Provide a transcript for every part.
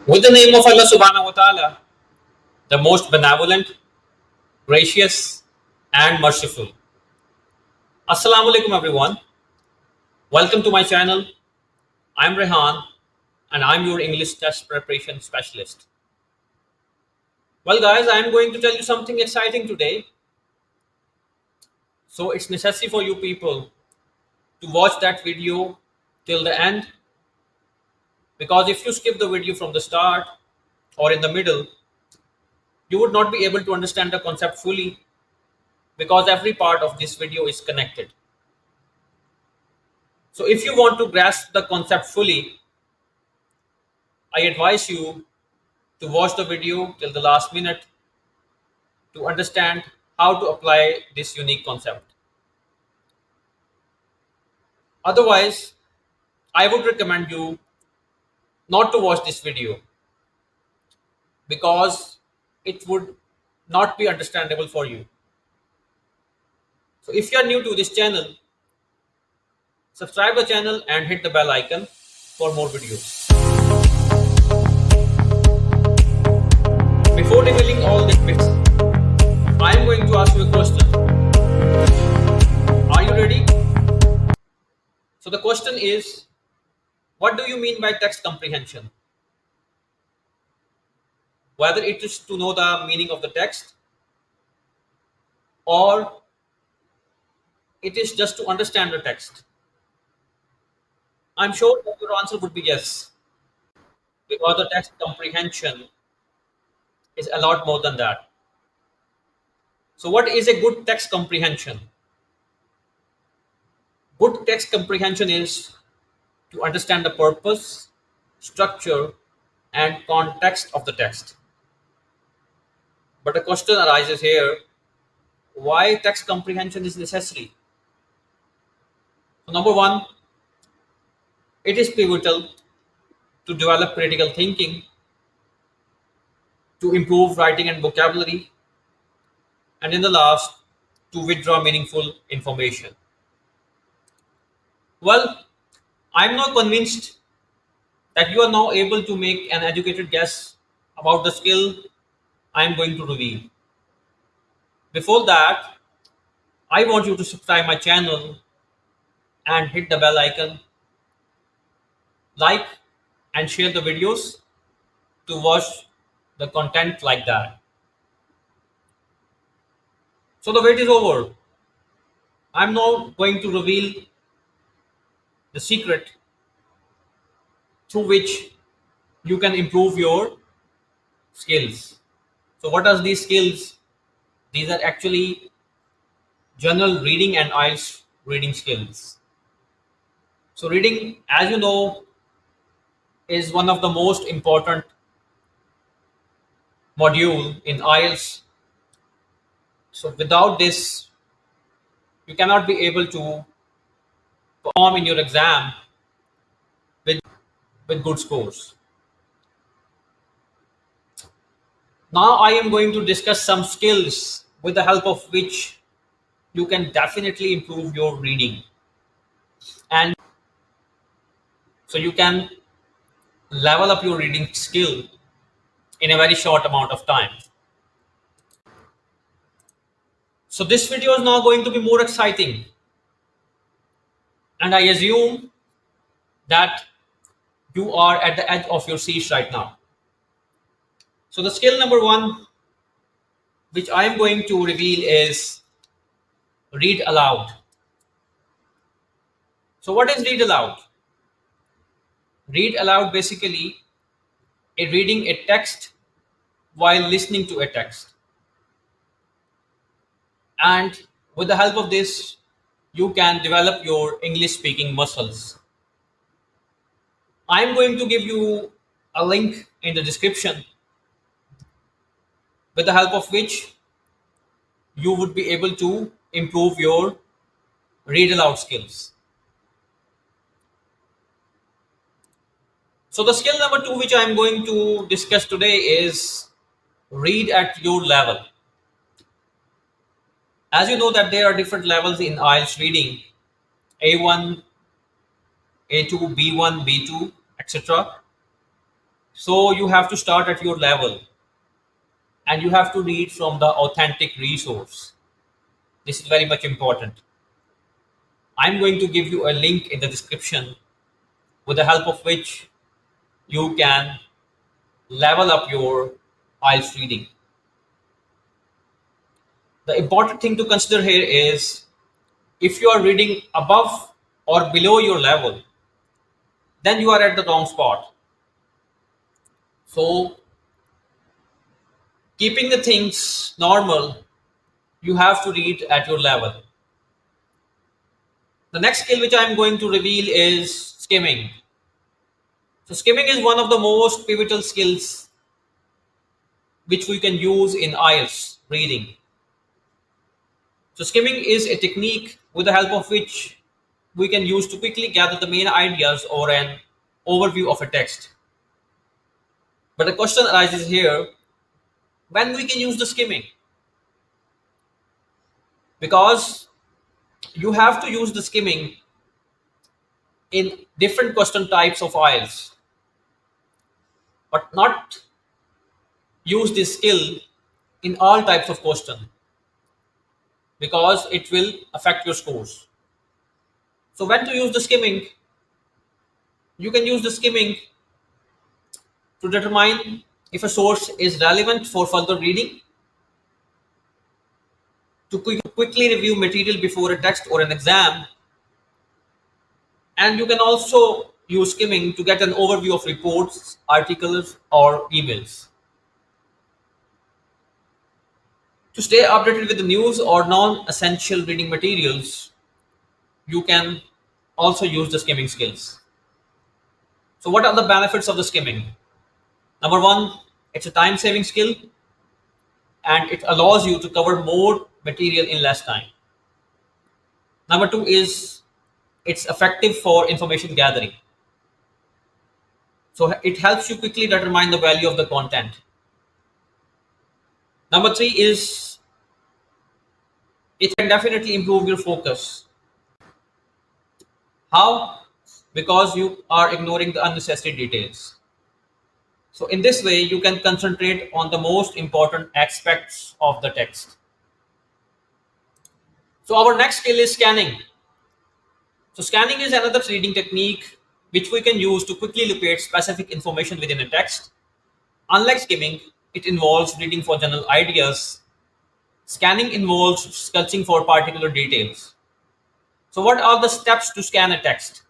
With the name of Allah subhanahu wa ta'ala, the most benevolent, gracious, and merciful. Assalamu alaikum everyone. Welcome to my channel. I'm Rehan and I'm your English test preparation specialist. Well guys, I'm going to tell you something exciting today. So it's necessary for you people to watch that video till the end, because if you skip the video from the start or in the middle, you would not be able to understand the concept fully, because every part of this video is connected. So if you want to grasp the concept fully, I advise you to watch the video till the last minute to understand how to apply this unique concept. Otherwise, I would recommend you not to watch this video, because it would not be understandable for you. So if you are new to this channel, subscribe the channel and hit the bell icon for more videos. Before revealing all the bits, I am going to ask you a question. Are you ready? So the question is, what do you mean by text comprehension? Whether it is to know the meaning of the text, or it is just to understand the text. I'm sure that your answer would be yes, because the text comprehension is a lot more than that. So what is a good text comprehension? Good text comprehension is to understand the purpose, structure, and context of the text. But the question arises here, why text comprehension is necessary? So number one, it is pivotal to develop critical thinking, to improve writing and vocabulary, and in the last, to withdraw meaningful information. Well, I'm now convinced that you are now able to make an educated guess about the skill I'm going to reveal. Before that, I want you to subscribe my channel and hit the bell icon, like and share the videos to watch the content like that. So the wait is over. I'm now going to reveal the secret through which you can improve your skills. So what are these skills? These are actually general reading and IELTS reading skills. So reading, as you know, is one of the most important module in IELTS. So without this, you cannot be able to perform in your exam with, with good scores. Now I am going to discuss some skills with the help of which you can definitely improve your reading. And so you can level up your reading skill in a very short amount of time. So this video is now going to be more exciting. And I assume that you are at the edge of your seats right now. So the skill number one, which I am going to reveal, is read aloud. So what is read aloud? Read aloud basically is reading a text while listening to a text. And with the help of this, you can develop your English speaking muscles. I'm going to give you a link in the description with the help of which you would be able to improve your read aloud skills. So the skill number two, which I'm going to discuss today, is read at your level. As you know that there are different levels in IELTS reading: A1, A2, B1, B2, etc. So you have to start at your level and you have to read from the authentic resource. This is very much important. I'm going to give you a link in the description with the help of which you can level up your IELTS reading. The important thing to consider here is if you are reading above or below your level, then you are at the wrong spot. So, keeping the things normal, you have to read at your level. The next skill which I am going to reveal is skimming. So, skimming is one of the most pivotal skills which we can use in IELTS reading. So, skimming is a technique with the help of which we can use to quickly gather the main ideas or an overview of a text. But the question arises here, when we can use the skimming? Because you have to use the skimming in different question types of IELTS, but not use this skill in all types of question because it will affect your scores. So when to use the skimming? You can use the skimming to determine if a source is relevant for further reading, to quickly review material before a text or an exam, and you can also use skimming to get an overview of reports, articles, or emails. To stay updated with the news or non-essential reading materials, you can also use the skimming skills. So what are the benefits of the skimming? Number one, it's a time-saving skill and it allows you to cover more material in less time. Number two is it's effective for information gathering. So it helps you quickly determine the value of the content. Number three is it can definitely improve your focus. How? Because you are ignoring the unnecessary details. So in this way, you can concentrate on the most important aspects of the text. So our next skill is scanning. So scanning is another reading technique which we can use to quickly locate specific information within a text. Unlike skimming, it involves reading for general ideas. Scanning involves searching for particular details. So what are the steps to scan a text?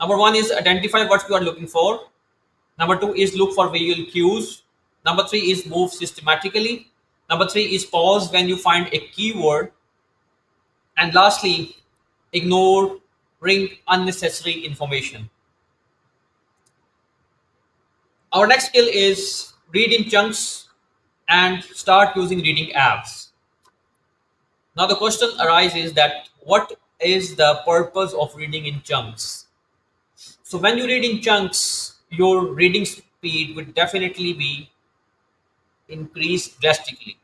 Number one is identify what you are looking for. Number two is look for visual cues. Number three is move systematically. Number three is pause when you find a keyword. And lastly, ignoring unnecessary information. Our next skill is read in chunks and start using reading apps. Now the question arises that what is the purpose of reading in chunks? So when you read in chunks, your reading speed would definitely be increased drastically.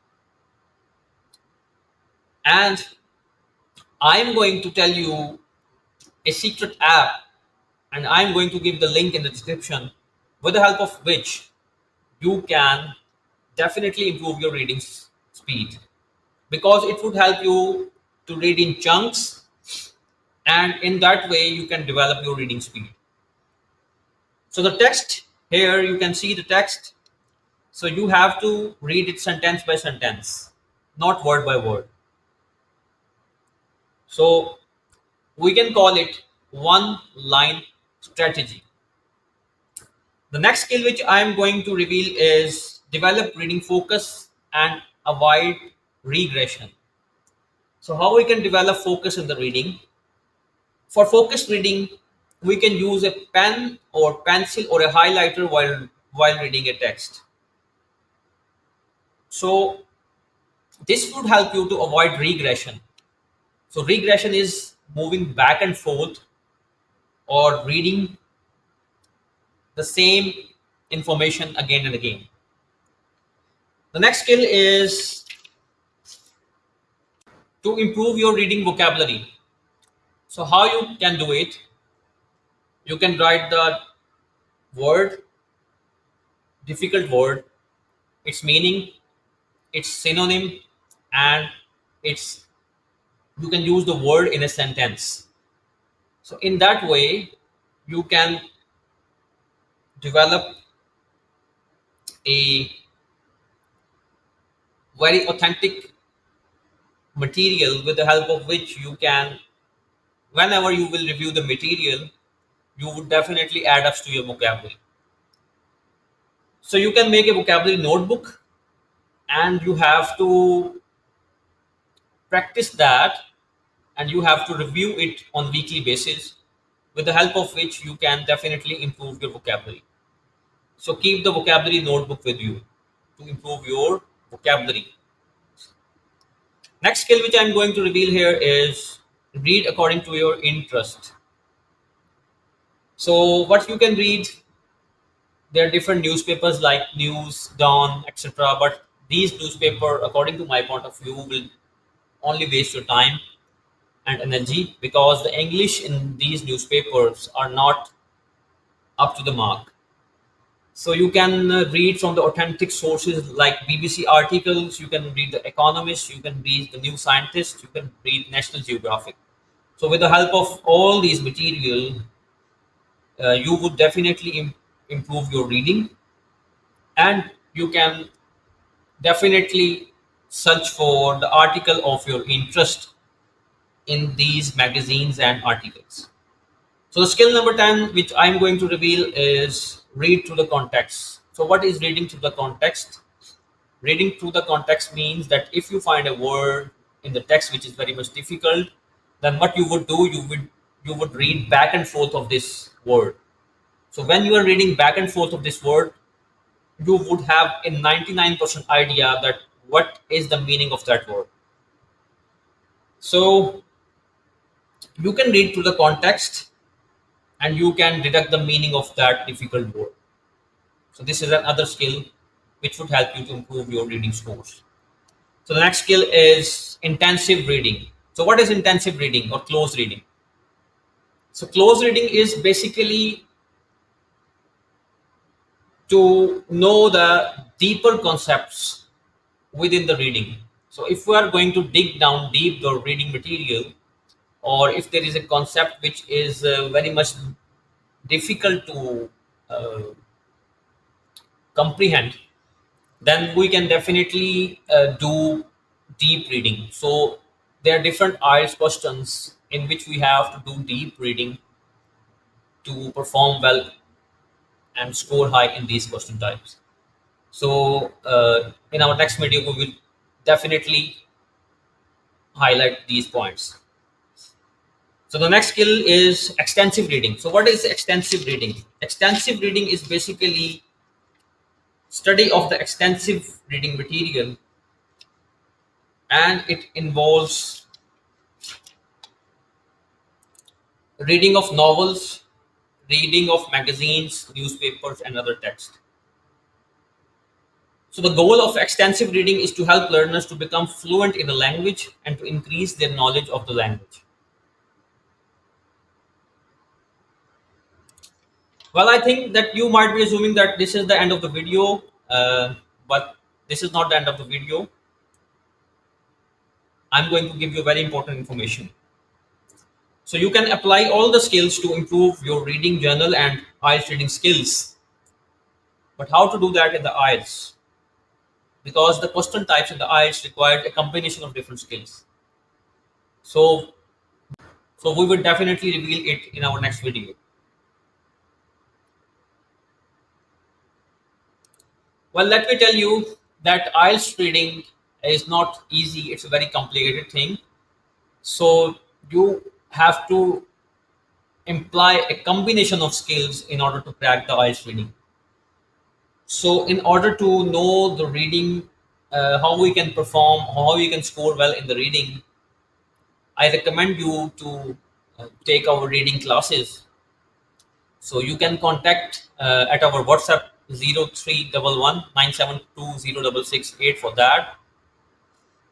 And I am going to tell you a secret app and I'm going to give the link in the description with the help of which you can definitely improve your reading speed because it would help you to read in chunks and in that way you can develop your reading speed. So the text here, you can see the text. So you have to read it sentence by sentence, not word by word. So we can call it one line strategy. The next skill which I am going to reveal is develop reading focus and avoid regression. So how we can develop focus in the reading? For focused reading, we can use a pen or pencil or a highlighter while reading a text. So this would help you to avoid regression. So regression is moving back and forth or reading the same information again and again. The next skill is to improve your reading vocabulary. So how you can do it? You can write the word difficult word, its meaning, its synonym, and its you can use the word in a sentence. So in that way, you can develop a very authentic material with the help of which you can, whenever you will review the material, you would definitely add up to your vocabulary. So you can make a vocabulary notebook, and you have to practice that, and you have to review it on weekly basis, with the help of which you can definitely improve your vocabulary. So keep the vocabulary notebook with you to improve your vocabulary. Next skill which I'm going to reveal here is read according to your interest. So what you can read, there are different newspapers like News, Dawn, etc. But these newspaper, according to my point of view, will only waste your time and energy, because the English in these newspapers are not up to the mark. So you can read from the authentic sources like BBC articles, you can read The Economist, you can read The New Scientist, you can read National Geographic. So with the help of all these material, you would definitely improve your reading, and you can definitely search for the article of your interest in these magazines and articles. So the skill number 10, which I'm going to reveal, is read through the context. So what is reading through the context? Reading through the context means that if you find a word in the text which is very much difficult, then what you would do, you would read back and forth of this word. So when you are reading back and forth of this word, you would have a 99% idea that what is the meaning of that word. So you can read through the context, and you can deduct the meaning of that difficult word. So this is another skill which would help you to improve your reading scores. So the next skill is intensive reading. So what is intensive reading or close reading? So close reading is basically to know the deeper concepts within the reading. So if we are going to dig down deep the reading material, or if there is a concept which is very much difficult to uh, comprehend, then we can definitely do deep reading. So there are different IELTS questions in which we have to do deep reading to perform well and score high in these question types. So in our next video, we will definitely highlight these points. So the next skill is extensive reading. So what is extensive reading? Extensive reading is basically study of the extensive reading material, and it involves reading of novels, reading of magazines, newspapers, and other text. So the goal of extensive reading is to help learners to become fluent in the language and to increase their knowledge of the language. Well, I think that you might be assuming that this is the end of the video, but this is not the end of the video. I'm going to give you very important information. So you can apply all the skills to improve your reading journal and IELTS reading skills. But how to do that in the IELTS? Because the question types in the IELTS required a combination of different skills. So, so we will definitely reveal it in our next video. Well, let me tell you that IELTS reading is not easy. It's a very complicated thing. So you have to imply a combination of skills in order to crack the IELTS reading. So in order to know the reading, how we can perform, how we can score well in the reading, I recommend you to take our reading classes. So you can contact at our WhatsApp 0311 for that.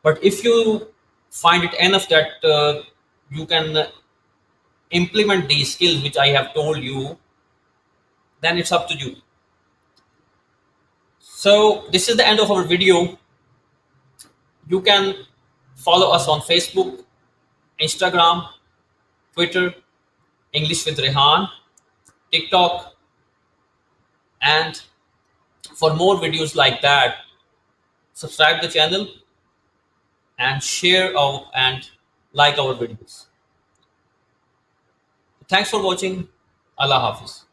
But if you find it enough that you can implement these skills which I have told you, then it's up to you. So this is the end of our video. You can follow us on Facebook, Instagram, Twitter, English with Rehan, TikTok, and for more videos like that, subscribe the channel and share and like our videos. Thanks for watching. Allah Hafiz.